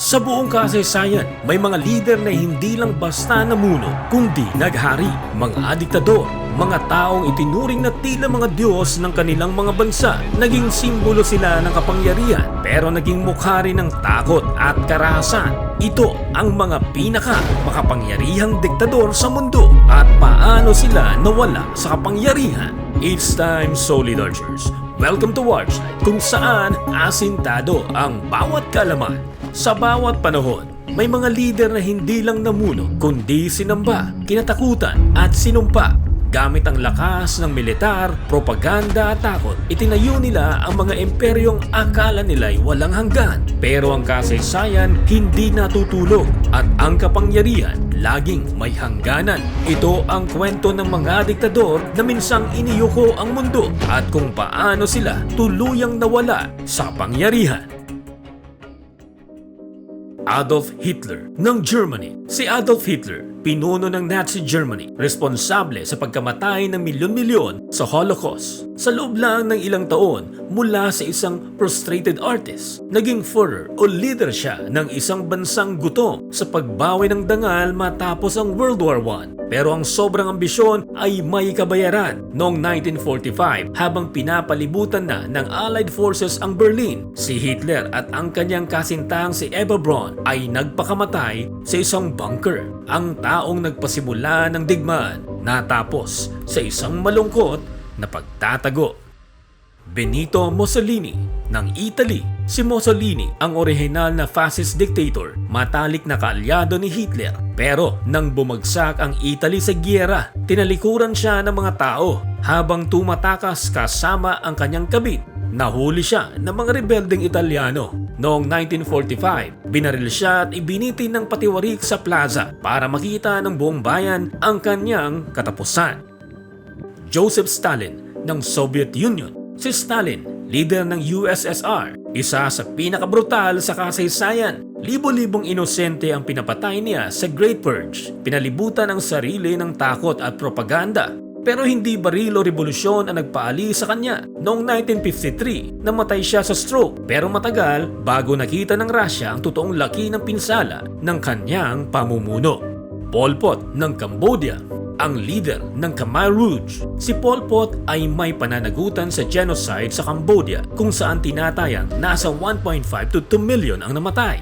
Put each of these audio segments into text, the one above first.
Sa buong kasaysayan, may mga lider na hindi lang basta namuno, kundi naghari, mga diktador, mga taong itinuring na tila mga Diyos ng kanilang mga bansa. Naging simbolo sila ng kapangyarihan, pero naging mukha rin ng takot at karahasan. Ito ang mga pinaka-makapangyarihang diktador sa mundo at paano sila nawala sa kapangyarihan. It's time, Solid Archers. Welcome to Watchlight, kung saan asintado ang bawat kalaman. Sa bawat panahon, may mga lider na hindi lang namuno, kundi sinamba, kinatakutan at sinumpa. Gamit ang lakas ng militar, propaganda at takot, itinayo nila ang mga imperyong akala nila'y walang hanggan. Pero ang kasaysayan hindi natutulog at ang kapangyarihan laging may hangganan. Ito ang kwento ng mga diktador na minsang iniyuko ang mundo at kung paano sila tuluyang nawala sa pangyarihan. Adolf Hitler ng Germany. Si Adolf Hitler, pinuno ng Nazi Germany, responsable sa pagkamatay ng milyon-milyon sa Holocaust. Sa loob lang ng ilang taon, mula sa isang frustrated artist, naging Führer o leader siya ng isang bansang gutom sa pagbawi ng dangal matapos ang World War I. Pero ang sobrang ambisyon ay may kabayaran. Noong 1945, habang pinapalibutan na ng Allied Forces ang Berlin, si Hitler at ang kanyang kasintang si Eva Braun ay nagpakamatay sa isang bunker. Ang taong nagpasimula ng digmaan natapos sa isang malungkot na pagtatago. Benito Mussolini ng Italy. Si Mussolini ang orihinal na fascist dictator, matalik na kaalyado ni Hitler. Pero nang bumagsak ang Italy sa giyera, tinalikuran siya ng mga tao habang tumatakas kasama ang kanyang kabit. Nahuli siya ng mga rebeldeng Italyano. Noong 1945, binaril siya at ibinitin ng patiwarik sa plaza para makita ng buong bayan ang kanyang katapusan. Joseph Stalin ng Soviet Union. Si Stalin, leader ng USSR, isa sa pinakabrutal sa kasaysayan. Libo-libong inosente ang pinapatay niya sa Great Purge. Pinalibutan ang sarili ng takot at propaganda. Pero hindi baril o revolusyon ang nagpaali sa kanya. Noong 1953, namatay siya sa stroke. Pero matagal bago nakita ng Russia ang totoong laki ng pinsala ng kanyang pamumuno. Pol Pot ng Cambodia. Ang leader ng Khmer Rouge. Si Pol Pot ay may pananagutan sa genocide sa Cambodia kung saan tinatayang nasa 1.5 to 2 million ang namatay.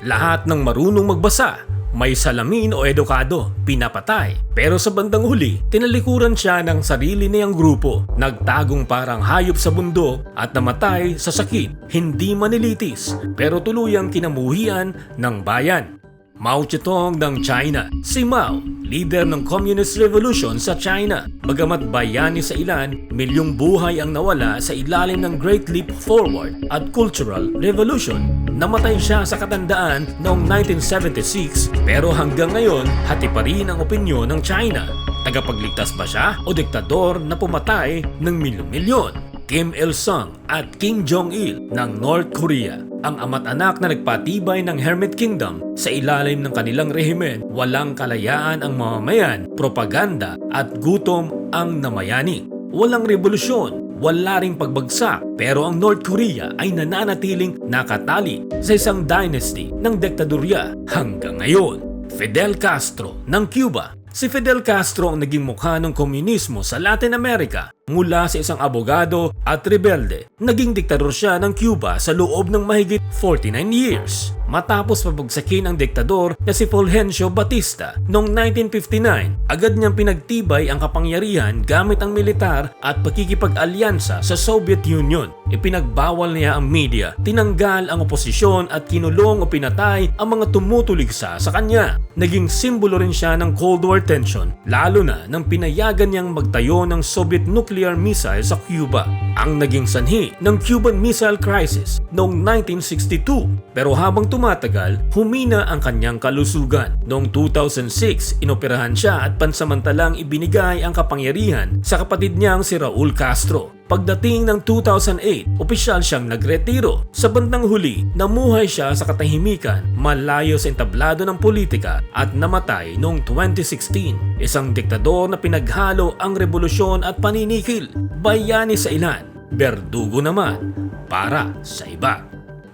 Lahat ng marunong magbasa, may salamin o edukado, pinapatay. Pero sa bandang huli, tinalikuran siya ng sarili niyang grupo. Nagtagong parang hayop sa bundok at namatay sa sakit, hindi manilitis, pero tuluyang kinamuhian ng bayan. Mao Zedong ng China. Si Mao, leader ng Communist Revolution sa China. Bagamat bayani sa ilan, milyong buhay ang nawala sa ilalim ng Great Leap Forward at Cultural Revolution. Namatay siya sa katandaan noong 1976 pero hanggang ngayon hati pa rin ang opinyon ng China. Tagapagligtas ba siya o diktador na pumatay ng milyon-milyon? Kim Il-sung at Kim Jong-il ng North Korea. Ang ama't anak na nagpatibay ng Hermit Kingdom sa ilalim ng kanilang rehimen, walang kalayaan ang mamamayan, propaganda at gutom ang namayani. Walang revolusyon, wala ring pagbagsak, pero ang North Korea ay nananatiling nakatali sa isang dynasty ng diktadorya hanggang ngayon. Fidel Castro ng Cuba. Si Fidel Castro ang naging mukha ng komunismo sa Latin America. Mula sa isang abogado at rebelde, naging diktador siya ng Cuba sa loob ng mahigit 49 years. Matapos pabagsakin ang diktador na si Fulgencio Batista noong 1959, agad niyang pinagtibay ang kapangyarihan gamit ang militar at pakikipag-alyansa sa Soviet Union. Ipinagbawal niya ang media, tinanggal ang oposisyon at kinulong o pinatay ang mga tumutuligsa sa kanya. Naging simbolo rin siya ng Cold War tension, lalo na nang pinayagan niyang magtayo ng Soviet nuclear missile sa Cuba. Ang naging sanhi ng Cuban Missile Crisis noong 1962. Pero habang tumatagal, humina ang kanyang kalusugan. Noong 2006, inoperahan siya at pansamantalang ibinigay ang kapangyarihan sa kapatid niyang si Raul Castro. Pagdating ng 2008, opisyal siyang nagretiro. Sa bandang huli, namuhay siya sa katahimikan, malayo sa entablado ng politika at namatay noong 2016. Isang diktador na pinaghalo ang revolusyon at paninikil, bayani sa ilan, berdugo naman para sa iba.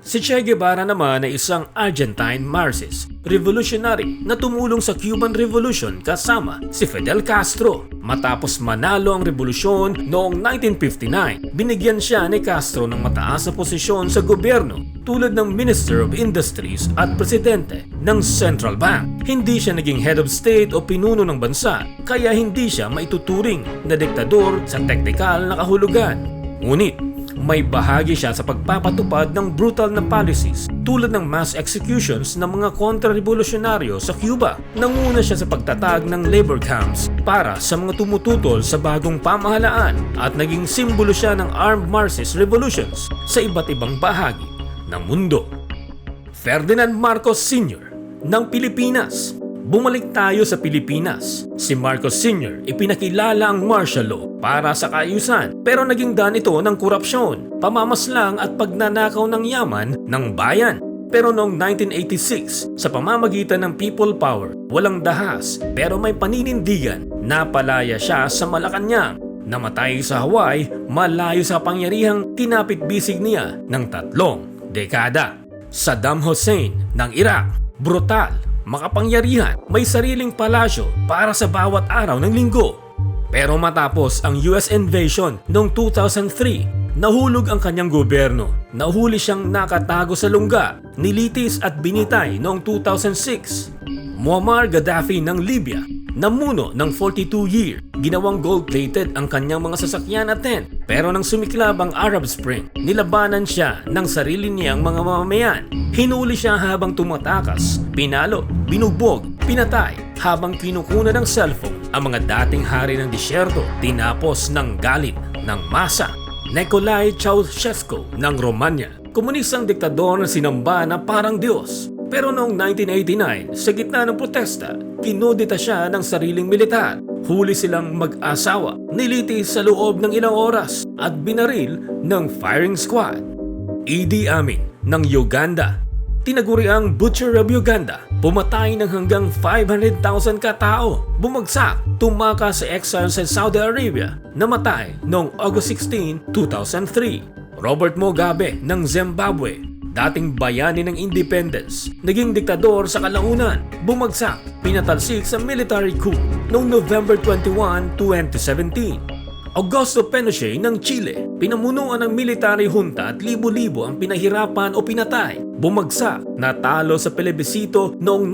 Si Che Guevara naman ay isang Argentine Marxist revolutionary na tumulong sa Cuban Revolution kasama si Fidel Castro. Matapos manalo ang revolusyon noong 1959, binigyan siya ni Castro ng mataas na posisyon sa gobyerno tulad ng Minister of Industries at Presidente ng Central Bank. Hindi siya naging head of state o pinuno ng bansa, kaya hindi siya maituturing na diktador sa teknikal na kahulugan. Ngunit, may bahagi siya sa pagpapatupad ng brutal na policies tulad ng mass executions ng mga kontra-revolusyonaryo sa Cuba. Nanguna siya sa pagtatag ng labor camps para sa mga tumututol sa bagong pamahalaan at naging simbolo siya ng armed Marxist revolutions sa iba't ibang bahagi ng mundo. Ferdinand Marcos Sr. ng Pilipinas. Bumalik tayo sa Pilipinas. Si Marcos Sr. ipinakilala ang martial law para sa kaayusan pero naging daan ito ng korupsyon, pamamaslang at pagnanakaw ng yaman ng bayan. Pero noong 1986, sa pamamagitan ng people power, walang dahas pero may paninindigan, napalaya siya sa Malacanang. Namatay sa Hawaii, malayo sa pangyarihang kinapit-bisig niya ng 3 dekada. Saddam Hussein ng Iraq, brutal, makapangyarihan, may sariling palasyo para sa bawat araw ng linggo. Pero matapos ang US invasion noong 2003, nahulog ang kanyang gobyerno. Nahuli siyang nakatago sa lungga, nilitis at binitay noong 2006. Muammar Gaddafi ng Libya, namuno ng 42-year. Ginawang gold-plated ang kanyang mga sasakyan at tent. Pero nang sumiklab ang Arab Spring, nilabanan siya ng sarili niyang mga mamamayan. Hinuli siya habang tumatakas, pinalo, binugbog, pinatay habang kinukuna ng cellphone ang mga dating hari ng disyerto, tinapos ng galit ng masa. Nicolae Ceausescu ng Romania, komunistang diktador na sinamba na parang Diyos. Pero noong 1989, sa gitna ng protesta, kinudita siya ng sariling militar. Huli silang mag-asawa, nilitis sa loob ng ilang oras at binaril ng firing squad. Idi Amin ng Uganda, tinaguri ang Butcher of Uganda, pumatay ng hanggang 500,000 katao. Bumagsak, tumakas sa exile sa Saudi Arabia, namatay noong August 16, 2003. Robert Mugabe ng Zimbabwe, dating bayani ng independence, naging diktador sa kalaunan, bumagsak, pinatalsik sa military coup noong November 21, 2017. Augusto Pinochet ng Chile, pinamunuan ng military junta at libo-libo ang pinahirapan o pinatay. Bumagsak, natalo sa plebisito noong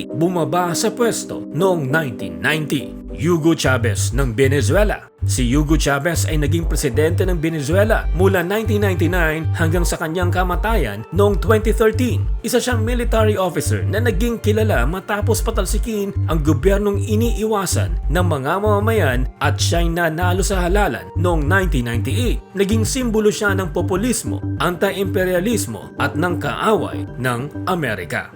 1988, bumaba sa pwesto noong 1990. Hugo Chavez ng Venezuela. Si Hugo Chavez ay naging presidente ng Venezuela mula 1999 hanggang sa kanyang kamatayan noong 2013. Isa siyang military officer na naging kilala matapos patalsikin ang gobyernong iniiwasan ng mga mamamayan at siya'y nanalo sa halalan noong 1998. Naging simbolo siya ng populismo, anti-imperialismo at ng kaaway ng Amerika.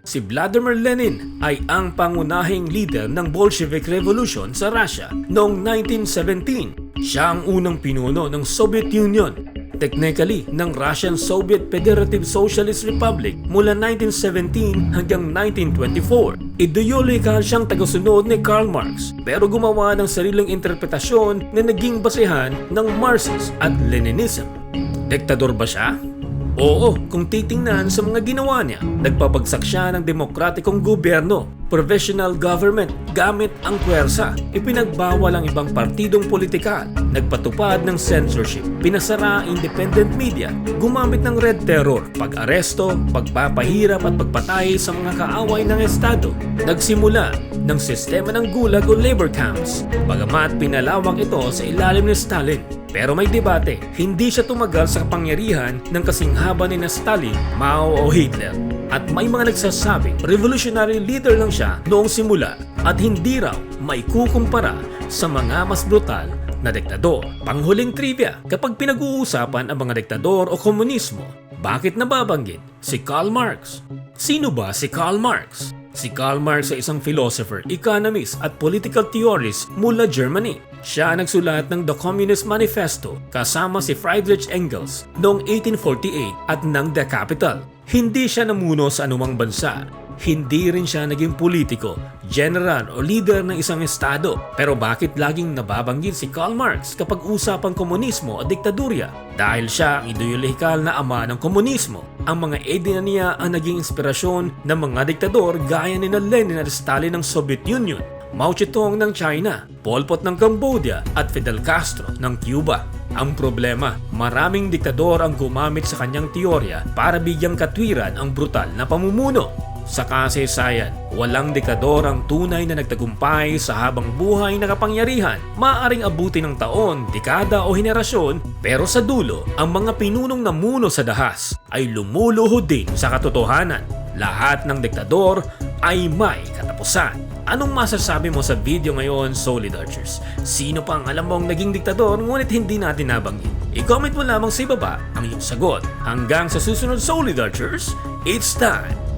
Si Vladimir Lenin ay ang pangunahing leader ng Bolshevik Revolution sa Russia noong 1917. Siya ang unang pinuno ng Soviet Union, technically ng Russian Soviet Federative Socialist Republic mula 1917 hanggang 1924. Ideolohikal siyang tagasunod ni Karl Marx pero gumawa ng sariling interpretasyon na naging basehan ng Marxism at Leninism. Diktador ba siya? Oo, kung titingnan sa mga ginawa niya, nagpabagsak siya ng demokratikong gobyerno, provisional government gamit ang puwersa, ipinagbawal ang ibang partidong politikal, nagpatupad ng censorship, pinasara ang independent media, gumamit ng red terror, pag-aresto, pagpapahirap at pagpatay sa mga kaaway ng estado, nagsimula ng sistema ng gulag o labor camps, bagamat pinalawak ito sa ilalim ni Stalin. Pero may debate, hindi siya tumagal sa kapangyarihan ng kasing haba ni na Stalin, Mao o Hitler. At may mga nagsasabing revolutionary leader lang siya noong simula at hindi raw may kukumpara sa mga mas brutal na diktador. Panghuling trivia, kapag pinag-uusapan ang mga diktador o komunismo, bakit nababanggit si Karl Marx? Sino ba si Karl Marx? Si Karl Marx ay isang philosopher, economist at political theorist mula Germany. Siya nagsulat ng The Communist Manifesto kasama si Friedrich Engels noong 1848 at ng The Capital. Hindi siya namuno sa anumang bansa. Hindi rin siya naging politiko, general o leader ng isang estado. Pero bakit laging nababanggit si Karl Marx kapag usapang komunismo o diktadurya? Dahil siya ang ideolohikal na ama ng komunismo. Ang mga ideya niya ang naging inspirasyon ng mga diktador gaya ni Lenin at Stalin ng Soviet Union, Mao Zedong ng China, Pol Pot ng Cambodia at Fidel Castro ng Cuba. Ang problema, maraming diktador ang gumamit sa kanyang teorya para bigyang katwiran ang brutal na pamumuno. Sa kasaysayan, walang diktador ang tunay na nagtagumpay sa habang buhay na kapangyarihan. Maaaring abutin ng taon, dekada o henerasyon, pero sa dulo, ang mga pinunong namuno sa dahas ay lumuluhod din sa katotohanan. Lahat ng diktador ay may katapusan. Anong masasabi mo sa video ngayon, Solid Archers? Sino pang alam mong naging diktador ngunit hindi natin nabanggit? I-comment mo lamang sa ibaba ang iyong sagot. Hanggang sa susunod, Solid Archers, it's time